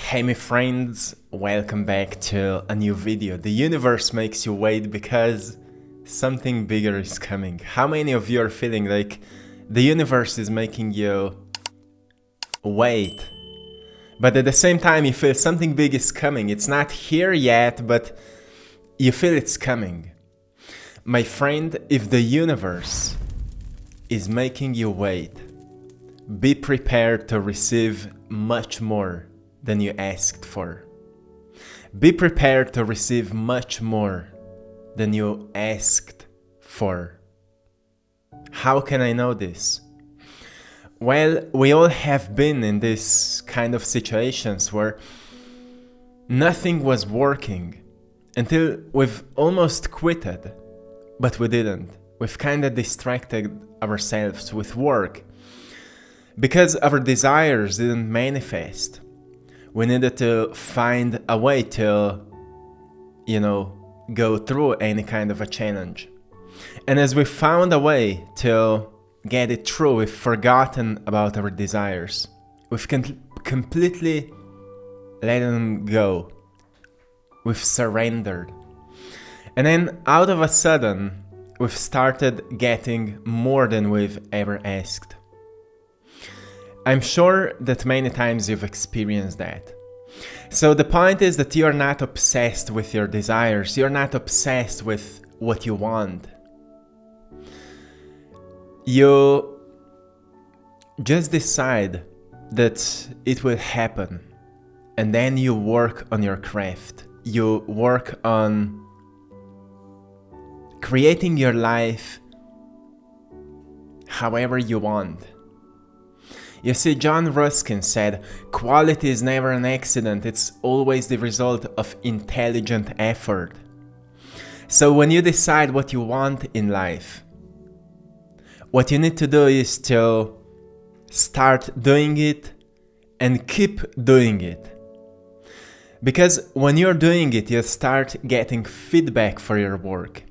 Hey my friends, welcome back to a new video. The universe makes you wait because something bigger is coming. How many of you are feeling like the universe is making you wait, but at the same time you feel something big is coming? It's not here yet, but you feel it's coming. My friend, if the universe is making you wait, be prepared to receive much more than you asked for. Be prepared to receive much more than you asked for. How can I know this? Well, we all have been in this kind of situations where nothing was working until we've almost quitted, but we didn't. We've kind of distracted ourselves with work because our desires didn't manifest. We needed to find a way to, go through any kind of a challenge. And as we found a way to get it through, we've forgotten about our desires. We've completely let them go. We've surrendered. And then out of a sudden, we've started getting more than we've ever asked. I'm sure that many times you've experienced that. So the point is that you're not obsessed with your desires. You're not obsessed with what you want. You just decide that it will happen. And then you work on your craft. You work on creating your life however you want. You see, John Ruskin said, quality is never an accident, it's always the result of intelligent effort. So when you decide what you want in life, what you need to do is to start doing it and keep doing it. Because when you're doing it, you start getting feedback for your work.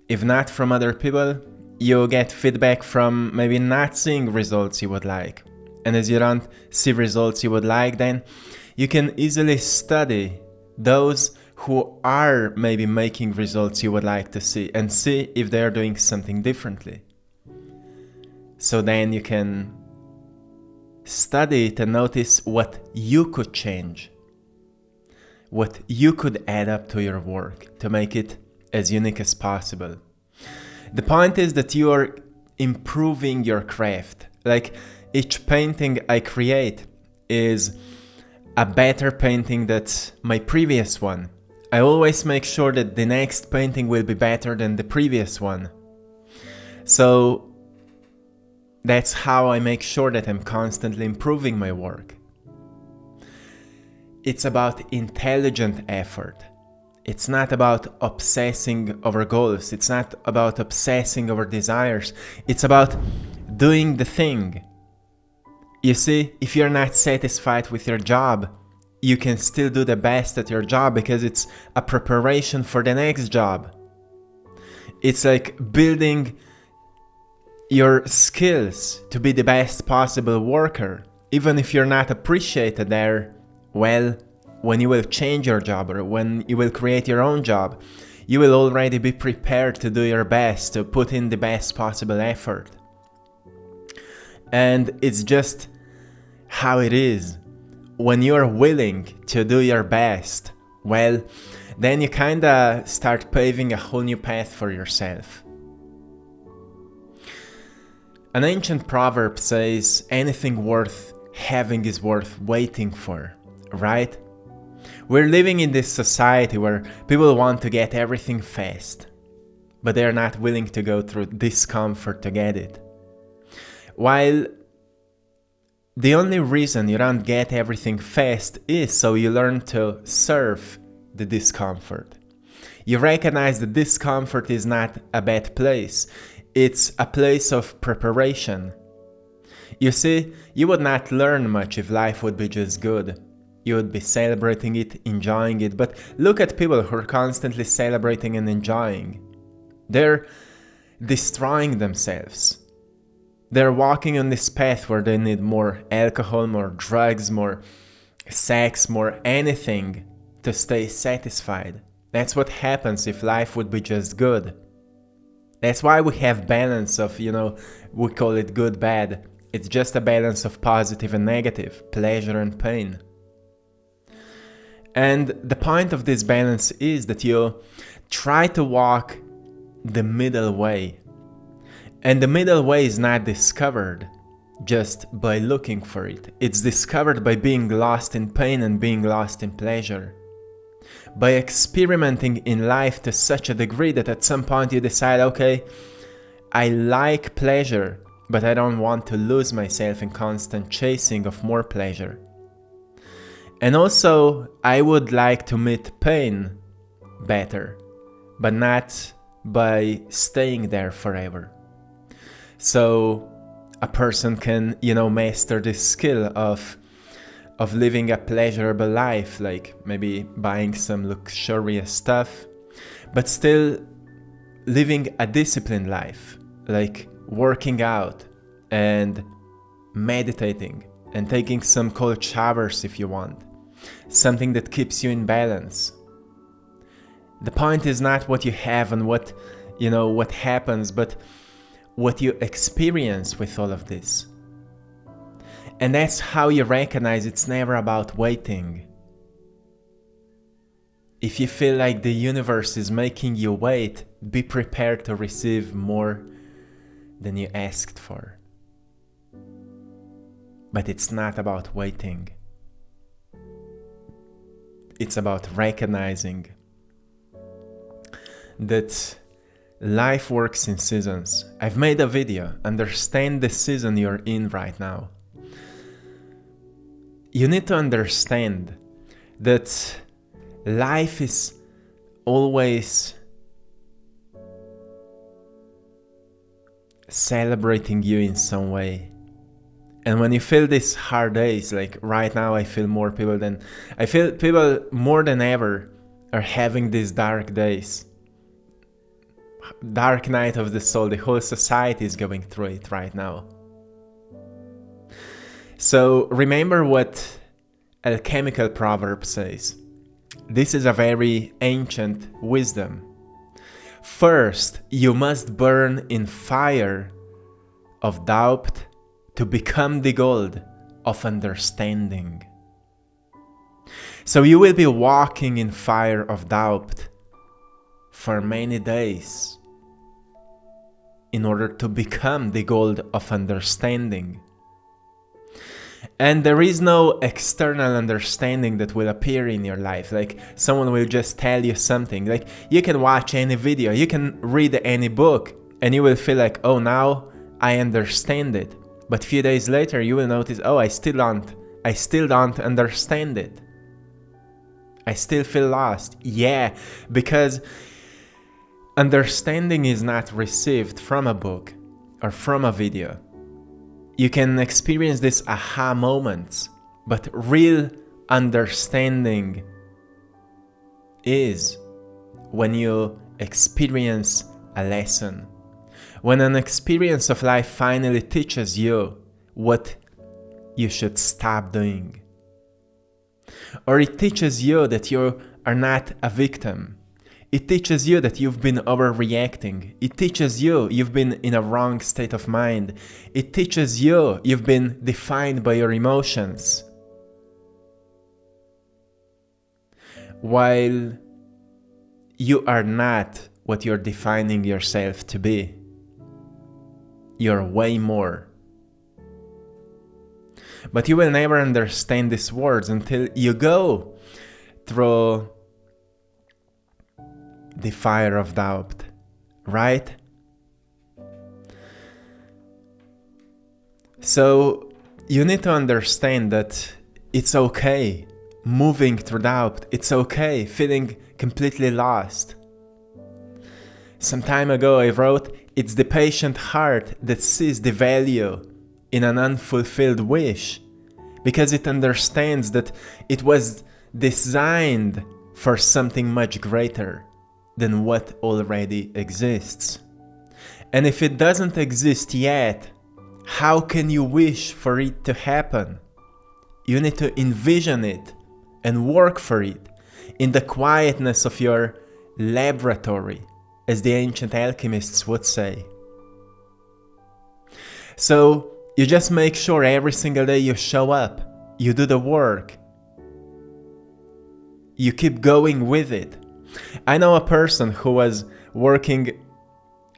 If not from other people, you get feedback from maybe not seeing results you would like. And as you don't see results you would like, then you can easily study those who are maybe making results you would like to see and see if they're doing something differently. So then you can study it and notice what you could change, what you could add up to your work to make it as unique as possible. The point is that you are improving your craft. Like, each painting I create is a better painting than my previous one. I always make sure that the next painting will be better than the previous one. So that's how I make sure that I'm constantly improving my work. It's about intelligent effort. It's not about obsessing over goals. It's not about obsessing over desires. It's about doing the thing. You see, if you're not satisfied with your job, you can still do the best at your job because it's a preparation for the next job. It's like building your skills to be the best possible worker. Even if you're not appreciated there, well, when you will change your job or when you will create your own job, you will already be prepared to do your best, to put in the best possible effort. And it's just how it is. When you're willing to do your best, well, then you kinda start paving a whole new path for yourself. An ancient proverb says, anything worth having is worth waiting for, right? We're living in this society where people want to get everything fast, but they're not willing to go through discomfort to get it. While the only reason you don't get everything fast is so you learn to surf the discomfort. You recognize that discomfort is not a bad place. It's a place of preparation. You see, you would not learn much if life would be just good. You would be celebrating it, enjoying it. But look at people who are constantly celebrating and enjoying. They're destroying themselves. They're walking on this path where they need more alcohol, more drugs, more sex, more anything to stay satisfied. That's what happens if life would be just good. That's why we have balance of, we call it good, bad. It's just a balance of positive and negative, pleasure and pain. And the point of this balance is that you try to walk the middle way. And the middle way is not discovered just by looking for it. It's discovered by being lost in pain and being lost in pleasure. By experimenting in life to such a degree that at some point you decide, okay, I like pleasure, but I don't want to lose myself in constant chasing of more pleasure. And also, I would like to meet pain better, but not by staying there forever. So a person can, master this skill of living a pleasurable life, like maybe buying some luxurious stuff, but still living a disciplined life, like working out and meditating and taking some cold showers if you want. Something that keeps you in balance. The point is not what you have and what happens, but what you experience with all of this. And that's how you recognize it's never about waiting. If you feel like the universe is making you wait, be prepared to receive more than you asked for. But it's not about waiting. It's about recognizing that life works in seasons. I've made a video, understand the season you're in right now. You need to understand that life is always celebrating you in some way. And when you feel these hard days, like right now I feel people more than ever are having these dark days. Dark night of the soul, the whole society is going through it right now. So remember what alchemical proverb says. This is a very ancient wisdom. First, you must burn in fire of doubt to become the gold of understanding. So you will be walking in fire of doubt for many days in order to become the gold of understanding. And there is no external understanding that will appear in your life. Like someone will just tell you something. Like you can watch any video, you can read any book, and you will feel like, oh, now I understand it. But a few days later, you will notice, oh, I still don't understand it. I still feel lost. Yeah, because understanding is not received from a book or from a video. You can experience these aha moments, but real understanding is when you experience a lesson. When an experience of life finally teaches you what you should stop doing. Or it teaches you that you are not a victim. It teaches you that you've been overreacting. It teaches you you've been in a wrong state of mind. It teaches you you've been defined by your emotions. While you are not what you're defining yourself to be. You're way more. But you will never understand these words until you go through the fire of doubt, right? So you need to understand that it's okay moving through doubt. It's okay feeling completely lost. Some time ago I wrote, it's the patient heart that sees the value in an unfulfilled wish, because it understands that it was designed for something much greater than what already exists. And if it doesn't exist yet, how can you wish for it to happen? You need to envision it and work for it in the quietness of your laboratory, as the ancient alchemists would say. So you just make sure every single day you show up, you do the work, you keep going with it. I know a person who was working,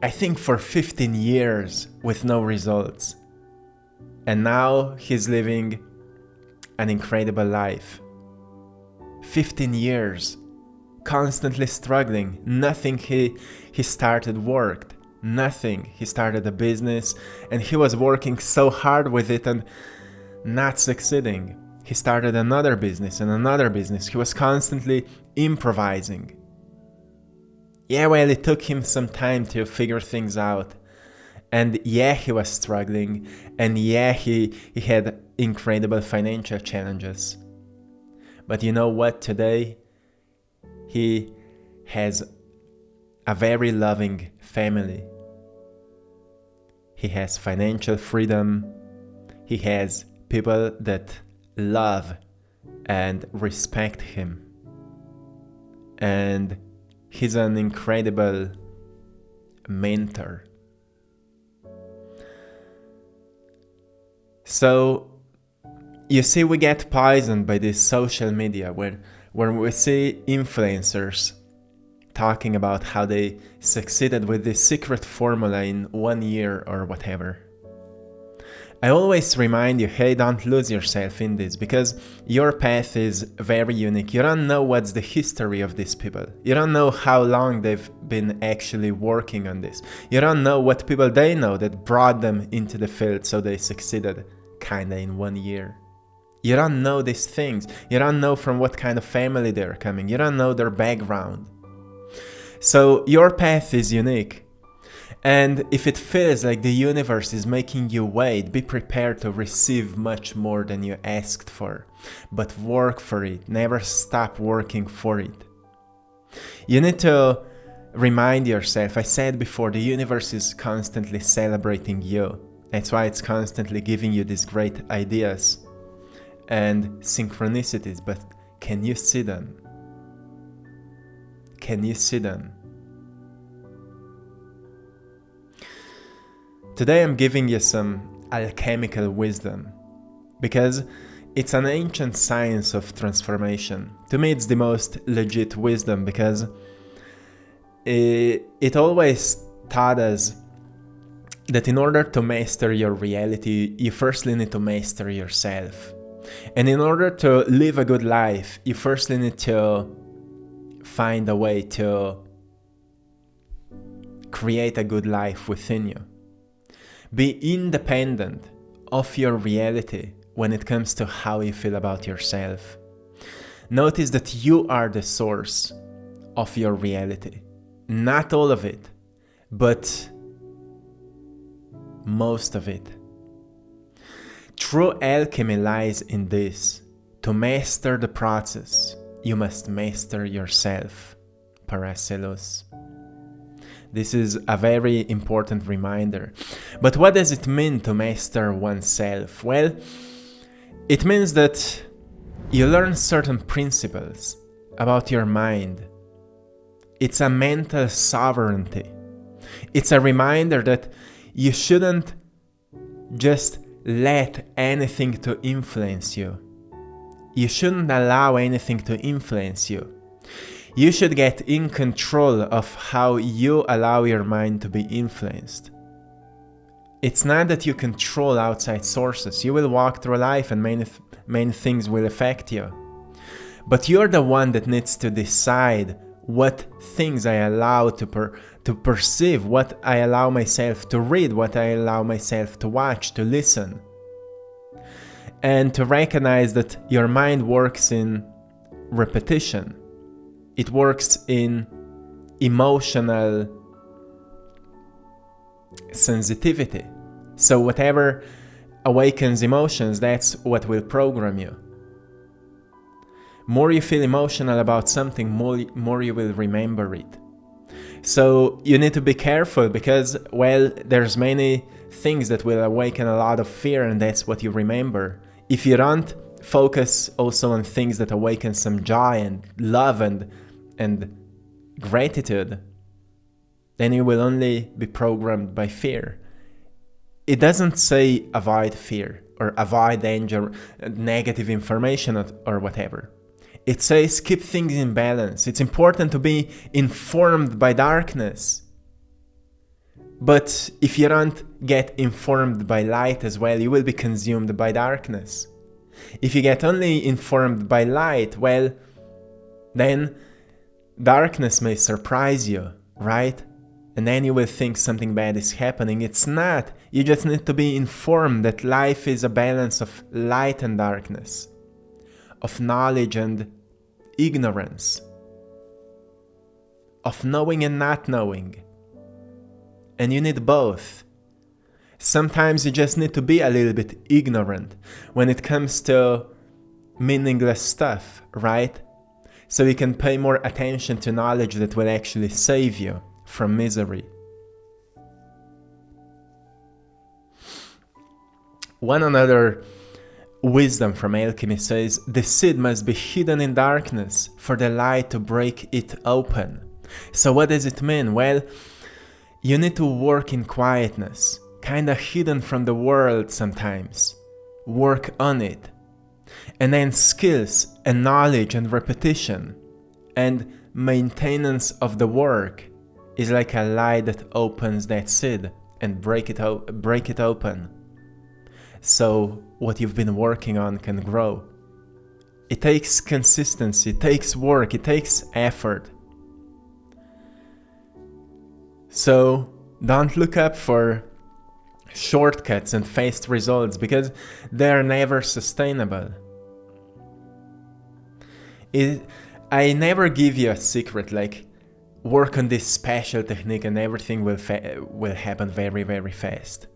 I think, for 15 years with no results. And now he's living an incredible life. 15 years, constantly struggling. Nothing he started worked. Nothing. He started a business and he was working so hard with it and not succeeding. He started another business and another business. He was constantly improvising. Yeah, well, it took him some time to figure things out. And yeah, he was struggling. And yeah, he had incredible financial challenges. But you know what? Today, he has a very loving family. He has financial freedom. He has people that love and respect him. And he's an incredible mentor. So, you see, we get poisoned by this social media where we see influencers talking about how they succeeded with this secret formula in 1 year or whatever. I always remind you, hey, don't lose yourself in this, because your path is very unique. You don't know what's the history of these people. You don't know how long they've been actually working on this. You don't know what people they know that brought them into the field so they succeeded kinda in 1 year. You don't know these things. You don't know from what kind of family they're coming. You don't know their background. So your path is unique. And if it feels like the universe is making you wait, be prepared to receive much more than you asked for. But work for it. Never stop working for it. You need to remind yourself, I said before, the universe is constantly celebrating you. That's why it's constantly giving you these great ideas and synchronicities. But can you see them? Can you see them? Today I'm giving you some alchemical wisdom, because it's an ancient science of transformation. To me, it's the most legit wisdom, because it always taught us that in order to master your reality, you firstly need to master yourself. And in order to live a good life, you firstly need to find a way to create a good life within you. Be independent of your reality when it comes to how you feel about yourself. Notice that you are the source of your reality. Not all of it, but most of it. True alchemy lies in this. To master the process, you must master yourself. Paracelsus. This is a very important reminder. But what does it mean to master oneself? Well, it means that you learn certain principles about your mind. It's a mental sovereignty. It's a reminder that you shouldn't just let anything to influence you. You shouldn't allow anything to influence you. You should get in control of how you allow your mind to be influenced. It's not that you control outside sources. You will walk through life and many things will affect you. But you're the one that needs to decide what things I allow to perceive, what I allow myself to read, what I allow myself to watch, to listen. And to recognize that your mind works in repetition. It works in emotional sensitivity. So whatever awakens emotions, that's what will program you. More you feel emotional about something, more you will remember it. So you need to be careful, because, well, there's many things that will awaken a lot of fear, and that's what you remember. If you don't focus also on things that awaken some joy and love and gratitude, then you will only be programmed by fear. It doesn't say avoid fear or avoid danger, negative information or whatever. It says keep things in balance. It's important to be informed by darkness. But if you don't get informed by light as well, you will be consumed by darkness. If you get only informed by light, well, then darkness may surprise you, right? And then you will think something bad is happening. It's not. You just need to be informed that life is a balance of light and darkness, of knowledge and ignorance, of knowing and not knowing. And you need both. Sometimes you just need to be a little bit ignorant when it comes to meaningless stuff, right? So you can pay more attention to knowledge that will actually save you from misery. One another wisdom from alchemy says, the seed must be hidden in darkness for the light to break it open. So what does it mean? Well, you need to work in quietness, kinda hidden from the world sometimes. Work on it. And then skills and knowledge and repetition and maintenance of the work is like a light that opens that seed and break it open. So what you've been working on can grow. It takes consistency, it takes work, it takes effort. So don't look up for shortcuts and fast results because they're never sustainable. I never give you a secret like work on this special technique and everything will happen very, very fast.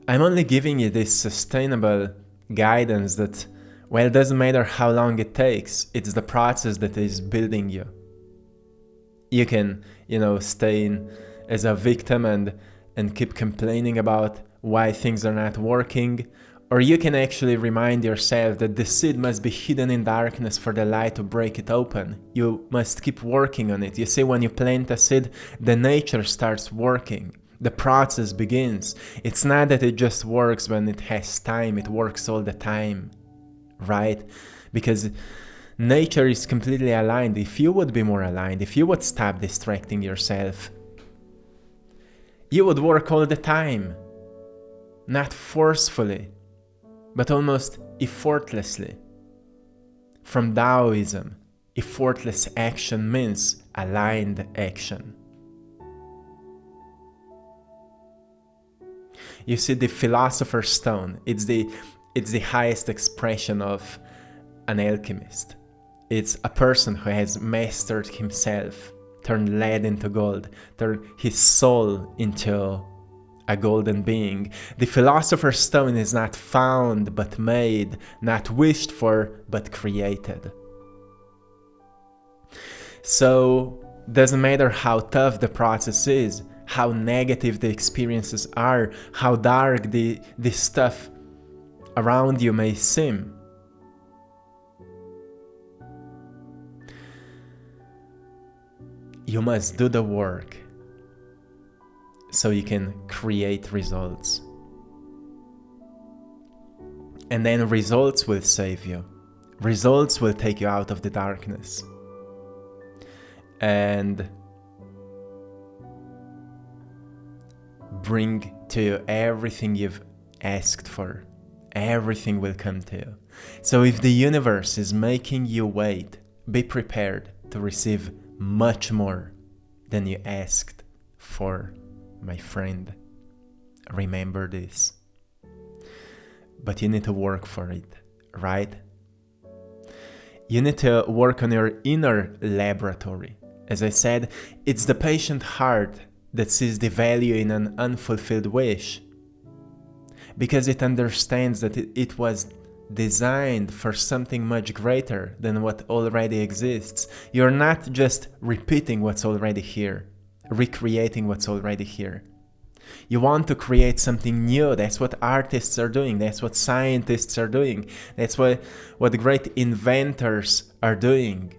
I'm only giving you this sustainable guidance that, well, it doesn't matter how long it takes, it's the process that is building you. You can, stay in as a victim and keep complaining about why things are not working, or you can actually remind yourself that the seed must be hidden in darkness for the light to break it open. You must keep working on it. You see, when you plant a seed, the nature starts working. The process begins. It's not that it just works when it has time, it works all the time, right? Because nature is completely aligned. If you would be more aligned, if you would stop distracting yourself, you would work all the time. Not forcefully, but almost effortlessly. From Taoism, effortless action means aligned action. You see, the philosopher's stone, it's the highest expression of an alchemist. It's a person who has mastered himself, turned lead into gold, turned his soul into a golden being. The philosopher's stone is not found but made, not wished for but created. So, doesn't matter how tough the process is, how negative the experiences are, how dark the stuff around you may seem. You must do the work so you can create results. And then results will save you. Results will take you out of the darkness. And bring to you everything you've asked for. Everything will come to you. So if the universe is making you wait, be prepared to receive much more than you asked for, my friend. Remember this. But you need to work for it, right? You need to work on your inner laboratory. As I said, it's the patient heart that sees the value in an unfulfilled wish, because it understands that it was designed for something much greater than what already exists. You're not just repeating what's already here, recreating what's already here. You want to create something new. That's what artists are doing. That's what scientists are doing. That's what great inventors are doing.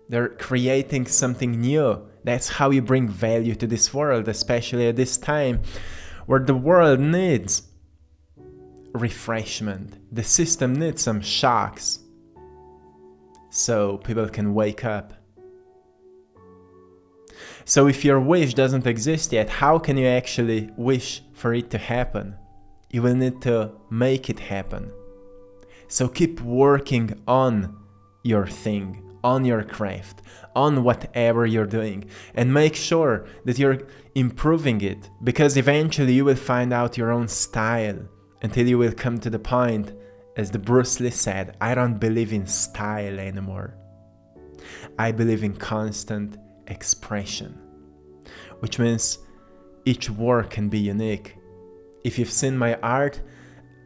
They're creating something new. That's how you bring value to this world, especially at this time where the world needs refreshment. The system needs some shocks so people can wake up. So if your wish doesn't exist yet, how can you actually wish for it to happen? You will need to make it happen. So keep working on your thing, on your craft, on whatever you're doing, and make sure that you're improving it, because eventually you will find out your own style until you will come to the point, as the Bruce Lee said, I don't believe in style anymore. I believe in constant expression, which means each work can be unique. If you've seen my art,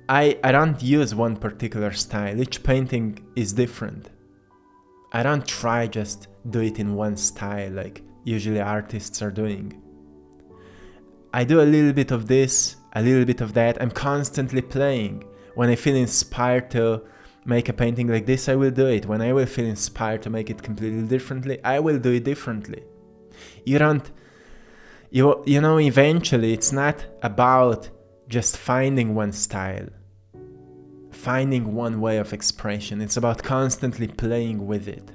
I don't use one particular style. Each painting is different. I don't try just do it in one style like usually artists are doing. I do a little bit of this, a little bit of that. I'm constantly playing. When I feel inspired to make a painting like this, I will do it. When I will feel inspired to make it completely differently, I will do it differently. You know, eventually it's not about just finding one style, finding one way of expression. It's about constantly playing with it,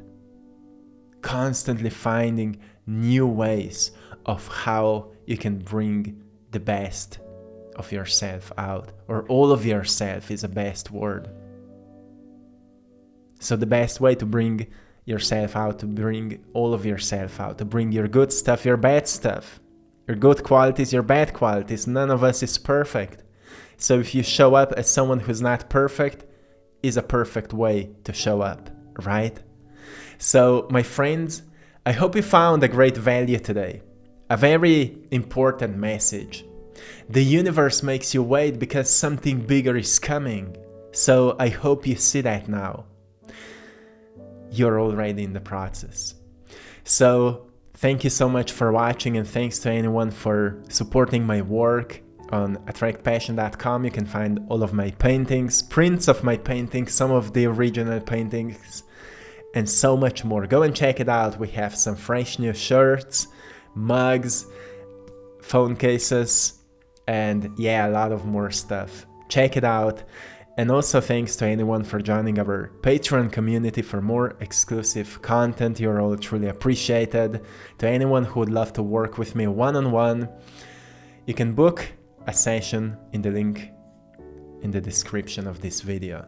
constantly finding new ways of how you can bring the best of yourself out, or all of yourself is a best word. So the best way to bring yourself out, to bring all of yourself out, to bring your good stuff, your bad stuff, your good qualities, your bad qualities. None of us is perfect. So if you show up as someone who's not perfect, is a perfect way to show up, right? So my friends, I hope you found a great value today. A very important message. The universe makes you wait because something bigger is coming. So I hope you see that now. You're already in the process. So thank you so much for watching, and thanks to anyone for supporting my work. On AttractPassion.com you can find all of my paintings, prints of my paintings, some of the original paintings, and so much more. Go and check it out. We have some fresh new shirts, mugs, phone cases, and yeah, a lot of more stuff. Check it out. And also thanks to anyone for joining our Patreon community for more exclusive content. You're all truly appreciated. To anyone who would love to work with me one-on-one, you can book a session in the link in the description of this video.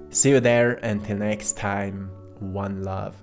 See you there. Until next time, one love.